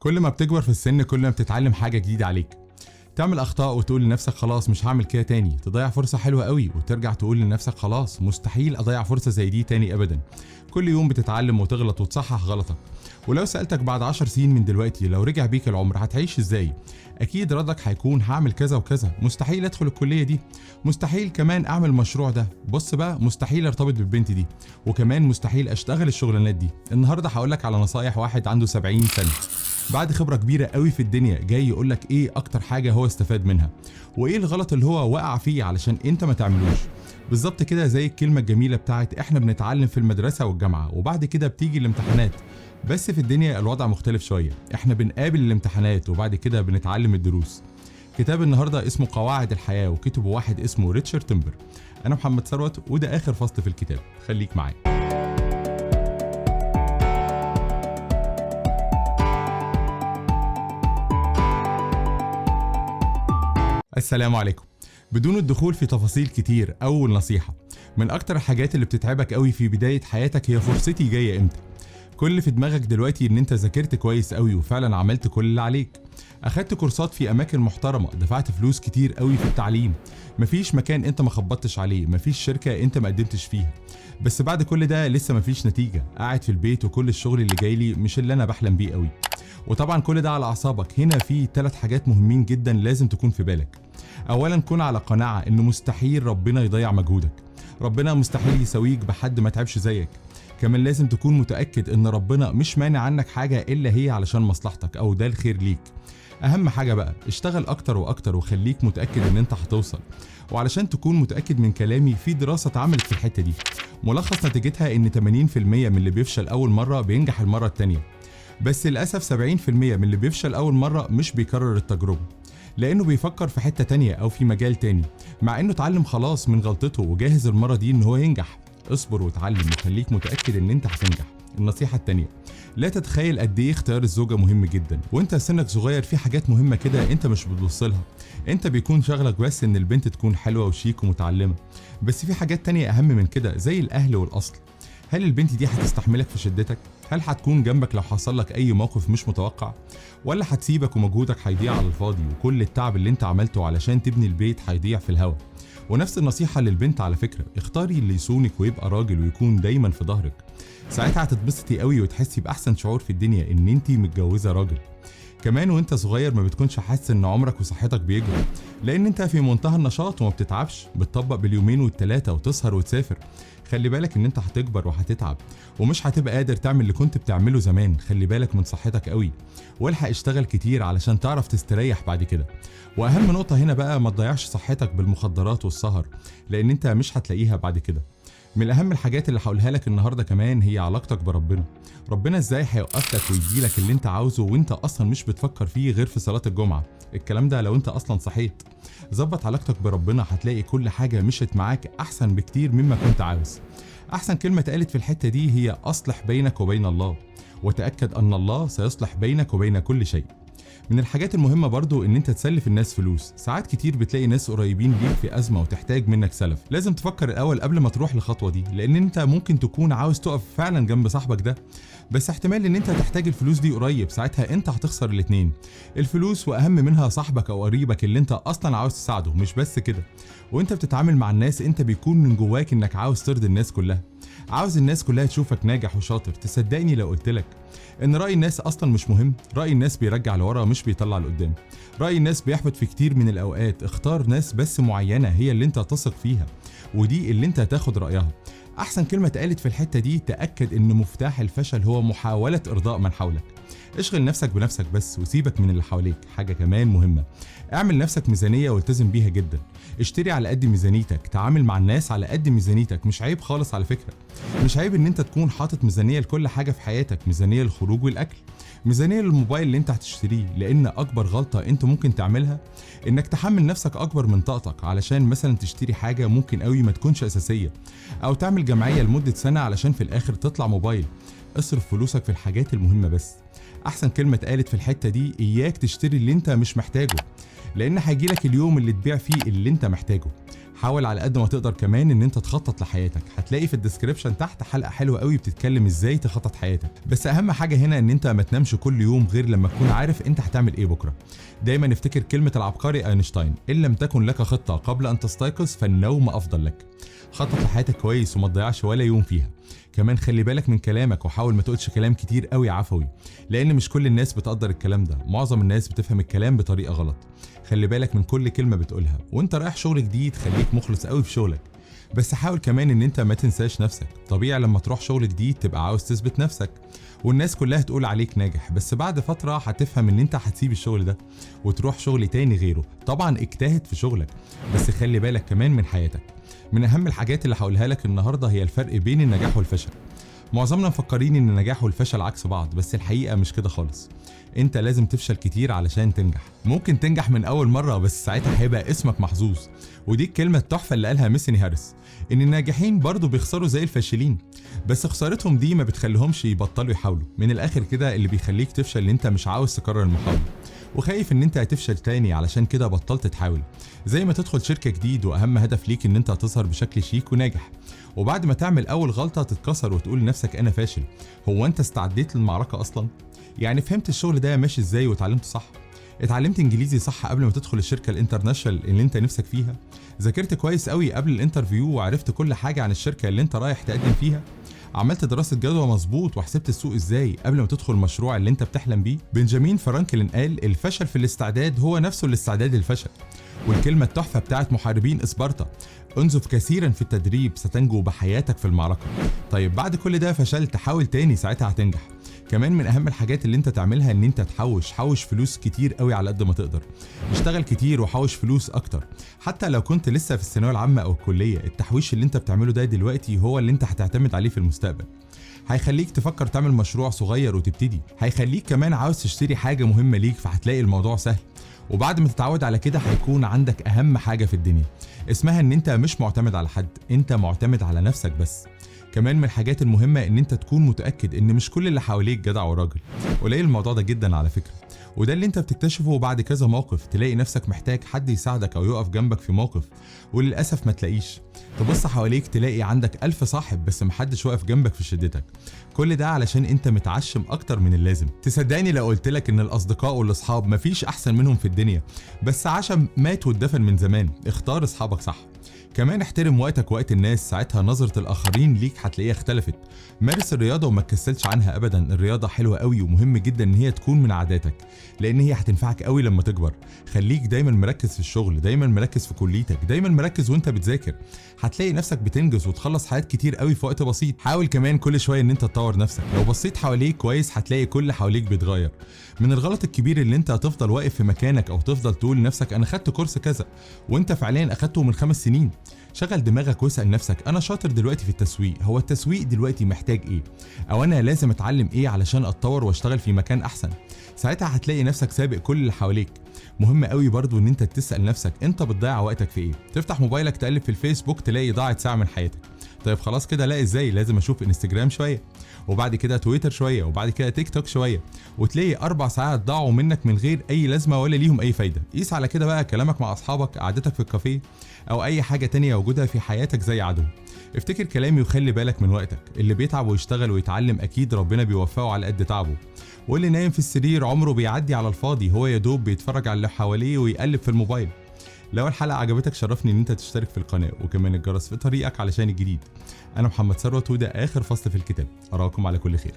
كل ما بتكبر في السن كل ما بتتعلم حاجة جديدة عليك. تعمل اخطاء وتقول لنفسك خلاص مش هعمل كده تاني، تضيع فرصة حلوة قوي وترجع تقول لنفسك خلاص مستحيل اضيع فرصة زي دي تاني ابدا. كل يوم بتتعلم وتغلط وتصحح غلطك. ولو سألتك بعد 10 سنين من دلوقتي لو رجع بيك العمر هتعيش ازاي؟ اكيد ردك هيكون هعمل كذا وكذا، مستحيل ادخل الكلية دي، مستحيل كمان اعمل المشروع ده، بص بقى مستحيل ارتبط بالبنت دي، وكمان مستحيل اشتغل الشغلانات دي. النهارده هقولك على نصايح واحد عنده 70 سنة بعد خبرة كبيرة قوي في الدنيا جاي يقولك ايه اكتر حاجة هو استفاد منها، وايه الغلط اللي هو وقع فيه علشان انت ما تعملوش. بالظبط كده زي الكلمة الجميلة بتاعت احنا بنتعلم في المدرسة والجامعة وبعد كده بتيجي الامتحانات، بس في الدنيا الوضع مختلف شوية، احنا بنقابل الامتحانات وبعد كده بنتعلم الدروس. كتاب النهاردة اسمه قواعد الحياة وكتبه واحد اسمه ريتشارد تيمبر. انا محمد ثروت وده اخر فصل في الكتاب، خليك معايا. السلام عليكم. بدون الدخول في تفاصيل كتير، اول نصيحة من اكتر الحاجات اللي بتتعبك قوي في بداية حياتك هي فرصتي جاية امتى. كل اللي في دماغك دلوقتي ان انت ذاكرت كويس قوي وفعلا عملت كل اللي عليك، اخدت كورسات في اماكن محترمة، دفعت فلوس كتير قوي في التعليم، مفيش مكان انت ما خبطتش عليه، مفيش شركة انت ما قدمتش فيها، بس بعد كل ده لسه مفيش نتيجة، قاعد في البيت وكل الشغل اللي جاي لي مش اللي انا بحلم بيه قوي. وطبعا كل ده على اعصابك. هنا في 3 حاجات مهمين جدا لازم تكون في بالك. اولا كن على قناعة انه مستحيل ربنا يضيع مجهودك، ربنا مستحيل يسويك بحد ما تعبش زيك. كمان لازم تكون متأكد ان ربنا مش مانع عنك حاجة الا هي علشان مصلحتك او ده الخير ليك. اهم حاجة بقى اشتغل اكتر واكتر وخليك متأكد ان انت هتوصل. وعلشان تكون متأكد من كلامي، في دراسة اتعملت في الحتة دي ملخص نتيجتها ان 80% من اللي بيفشل اول مرة بينجح المرة التانية، بس للأسف 70% من اللي بيفشل اول مرة مش بيكرر التجربة لانه بيفكر في حتة تانية او في مجال تاني، مع انه اتعلم خلاص من غلطته وجاهز المرة دي ان هو ينجح. اصبر وتعلم وخليك متأكد ان انت هتنجح. النصيحة التانية، لا تتخيل قد ايه اختيار الزوجة مهم جدا، وانت سنك صغير في حاجات مهمة كده انت مش بتبصلها، انت بيكون شغلك بس ان البنت تكون حلوة وشيك ومتعلمة، بس في حاجات تانية اهم من كده زي الاهل والاصل. هل البنت دي هتستحملك في شدتك؟ هل هتكون جنبك لو حصل لك اي موقف مش متوقع؟ ولا هتسيبك ومجهودك هيضيع على الفاضي وكل التعب اللي انت عملته علشان تبني البيت هيضيع في الهوا؟ ونفس النصيحة للبنت على فكرة، اختاري اللي يصونك ويبقى راجل ويكون دايما في ظهرك، ساعتها هتتبسطي قوي وتحسي بأحسن شعور في الدنيا ان انتي متجوزة راجل. كمان وانت صغير ما بتكونش حاسس ان عمرك وصحتك بيجروا، لان انت في منتهى النشاط وما بتتعبش، بتطبق باليومين والتلاتة وتسهر وتسافر. خلي بالك ان انت هتكبر وهتتعب ومش هتبقى قادر تعمل اللي كنت بتعمله زمان، خلي بالك من صحتك قوي والحق اشتغل كتير علشان تعرف تستريح بعد كده. واهم نقطة هنا بقى، ما تضيعش صحتك بالمخدرات والسهر لان انت مش هتلاقيها بعد كده. من اهم الحاجات اللي هقولها لك النهارده كمان هي علاقتك بربنا. ربنا ازاي هيوقف لك ويديلك اللي انت عاوزه وانت اصلا مش بتفكر فيه غير في صلاة الجمعة؟ الكلام ده لو انت اصلا صحيت. ظبط علاقتك بربنا هتلاقي كل حاجة مشت معاك احسن بكتير مما كنت عاوز. احسن كلمة اتقالت في الحتة دي هي اصلح بينك وبين الله، وتأكد ان الله سيصلح بينك وبين كل شيء. من الحاجات المهمة برضو ان انت تسلف الناس فلوس. ساعات كتير بتلاقي ناس قريبين ليك في ازمة وتحتاج منك سلف، لازم تفكر الاول قبل ما تروح للخطوة دي، لان انت ممكن تكون عاوز تقف فعلا جنب صاحبك ده، بس احتمال ان انت تحتاج الفلوس دي قريب، ساعتها انت هتخسر الاتنين، الفلوس واهم منها صاحبك او قريبك اللي انت اصلا عاوز تساعده. مش بس كده، وانت بتتعامل مع الناس انت بيكون من جواك انك عاوز ترضي الناس كلها، عاوز الناس كلها تشوفك ناجح وشاطر. تصدقني لو قلتلك ان رأي الناس اصلا مش مهم، رأي الناس بيرجع لورا مش بيطلع لقدام، رأي الناس بيحبط في كتير من الاوقات. اختار ناس بس معينة هي اللي انت تثق فيها ودي اللي انت هتاخد رأيها. احسن كلمة اتقالت في الحتة دي، تأكد ان مفتاح الفشل هو محاولة ارضاء من حولك. اشغل نفسك بنفسك بس وسيبك من اللي حواليك. حاجة كمان مهمة، اعمل نفسك ميزانية والتزم بيها جدا. اشتري على قد ميزانيتك، تعامل مع الناس على قد ميزانيتك. مش عيب خالص على فكرة، مش عيب ان انت تكون حاطط ميزانية لكل حاجة في حياتك، ميزانية للخروج والاكل، ميزانية للموبايل اللي انت هتشتريه، لان اكبر غلطة انت ممكن تعملها انك تحمل نفسك اكبر من طاقتك علشان مثلا تشتري حاجة ممكن قوي ما تكونش اساسية، او تعمل جمعية لمدة سنة علشان في الاخر تطلع موبايل. اصرف فلوسك في الحاجات المهمة بس. احسن كلمة اتقالت في الحتة دي، اياك تشتري اللي انت مش محتاجه، لان هيجيلك اليوم اللي تبيع فيه اللي انت محتاجه. حاول على قد ما تقدر كمان ان انت تخطط لحياتك. هتلاقي في الديسكريبشن تحت حلقه حلوه قوي بتتكلم ازاي تخطط حياتك. بس اهم حاجه هنا ان انت ما تنامش كل يوم غير لما تكون عارف انت هتعمل ايه بكره. دايما افتكر كلمه العبقري اينشتاين: ان لم تكن لك خطه قبل ان تستيقظ فالنوم افضل لك. خطط لحياتك كويس وما تضيعش ولا يوم فيها. كمان خلي بالك من كلامك وحاول ما تقولش كلام كتير قوي عفوي، لان مش كل الناس بتقدر الكلام ده. معظم الناس بتفهم الكلام بطريقه غلط. خلي بالك من كل كلمه بتقولها. وانت رايح شغل جديد خليك مخلص قوي في شغلك، بس حاول كمان ان انت ما تنساش نفسك. طبيعي لما تروح شغل جديد تبقى عاوز تثبت نفسك والناس كلها تقول عليك ناجح، بس بعد فتره هتفهم ان انت هتسيب الشغل ده وتروح شغل تاني غيره. طبعا اجتهد في شغلك، بس خلي بالك كمان من حياتك. من اهم الحاجات اللي هقولها لك النهارده هي الفرق بين النجاح والفشل. معظمنا مفكرين ان النجاح والفشل عكس بعض، بس الحقيقه مش كده خالص. انت لازم تفشل كتير علشان تنجح. ممكن تنجح من اول مره بس ساعتها هيبقى اسمك محظوظ. ودي الكلمه التحفه اللي قالها ميسني هاريس: ان الناجحين برضو بيخسروا زي الفاشلين، بس خسارتهم دي ما بتخليهمش يبطلوا يحاولوا. من الاخر كده اللي بيخليك تفشل ان انت مش عاوز تكرر المحاوله وخايف ان انت هتفشل تاني، علشان كده بطلت تحاول. زي ما تدخل شركه جديد واهم هدف ليك ان انت تظهر بشكل شيك وناجح، وبعد ما تعمل اول غلطه تتكسر وتقول لنفسك انا فاشل. هو انت استعديت للمعركه اصلا؟ يعني فهمت الشغل ده ماشي ازاي واتعلمته صح؟ اتعلمت انجليزي صح قبل ما تدخل الشركه الانترناشونال اللي انت نفسك فيها؟ ذاكرت كويس قوي قبل الانترفيو وعرفت كل حاجه عن الشركه اللي انت رايح تقدم فيها؟ عملت دراسه جدوى مظبوط وحسبت السوق ازاي قبل ما تدخل المشروع اللي انت بتحلم بيه؟ بنجامين فرانكلين قال: الفشل في الاستعداد هو نفسه الاستعداد للفشل. والكلمه التحفه بتاعت محاربين اسبارتا: انزف كثيرا في التدريب ستنجو بحياتك في المعركه. طيب بعد كل ده فشلت، حاول تاني ساعتها هتنجح. كمان من اهم الحاجات اللي انت تعملها ان انت تحوش فلوس كتير قوي على قد ما تقدر. اشتغل كتير وحوش فلوس اكتر. حتى لو كنت لسه في الثانويه العامه او الكليه، التحويش اللي انت بتعمله ده دلوقتي هو اللي انت هتعتمد عليه في المستقبل. هيخليك تفكر تعمل مشروع صغير وتبتدي، هيخليك كمان عاوز تشتري حاجه مهمه ليك فهتلاقي الموضوع سهل. وبعد ما تتعود على كده هيكون عندك اهم حاجه في الدنيا، اسمها ان انت مش معتمد على حد، انت معتمد على نفسك بس. كمان من الحاجات المهمة ان انت تكون متأكد ان مش كل اللي حواليك جدع وراجل. قليل الموضوع ده جدا على فكرة، وده اللي انت بتكتشفه بعد كذا موقف. تلاقي نفسك محتاج حد يساعدك او يقف جنبك في موقف وللأسف ما تلاقيش. تبص حواليك تلاقي عندك 1000 صاحب بس محدش واقف جنبك في شدتك. كل ده علشان انت متعشم اكتر من اللازم. تصدقني لو قلتلك ان الاصدقاء والاصحاب مفيش احسن منهم في الدنيا، بس عشم مات واتدفن من زمان. اختار اصحابك صح. كمان احترم وقتك ووقت الناس، ساعتها نظرة الآخرين ليك هتلاقيها اختلفت. مارس الرياضة وما تكسلش عنها أبدا. الرياضة حلوة قوي ومهم جدا إن هي تكون من عاداتك، لأن هي هتنفعك قوي لما تكبر. خليك دايما مركز في الشغل، دايما مركز في كليتك، دايما مركز وانت بتذاكر. هتلاقي نفسك بتنجز وتخلص حاجات كتير قوي في وقت بسيط. حاول كمان كل شوية إن انت تطور نفسك. لو بصيت حواليك كويس هتلاقي كل حواليك بيتغير. من الغلط الكبير اللي انت هتفضل واقف في مكانك او تفضل تقول لنفسك انا خدت كورس كذا وانت فعليا اخدته من 5 سنين. شغل دماغك واسأل نفسك: انا شاطر دلوقتي في التسويق، هو التسويق دلوقتي محتاج ايه؟ او انا لازم اتعلم ايه علشان اتطور واشتغل في مكان احسن؟ ساعتها هتلاقي نفسك سابق كل اللي حواليك. مهم قوي برضو ان انت تسأل نفسك انت بتضيع وقتك في ايه؟ تفتح موبايلك تقلب في الفيسبوك تلاقي ضاعت ساعة من حياتك. طيب خلاص كده، لا ازاي؟ لازم اشوف انستجرام شوية، وبعد كده تويتر شوية، وبعد كده تيك توك شوية، وتلاقي 4 ساعات ضاعوا منك من غير اي لازمة ولا ليهم اي فايدة. قيس على كده بقى كلامك مع اصحابك، قعدتك في الكافيه، او اي حاجة تانية وجودها في حياتك زي عدو. افتكر كلامي وخلي بالك من وقتك. اللي بيتعب ويشتغل ويتعلم اكيد ربنا بيوفقه على قد تعبه، واللي نايم في السرير عمره بيعدي على الفاضي، هو يا دوب بيتفرج على اللي حواليه ويقلب في الموبايل. لو الحلقة عجبتك شرفني ان انت تشترك في القناة وكمان الجرس في طريقك علشان الجديد. انا محمد ثروت وده اخر فصل في الكتاب. اراكم على كل خير.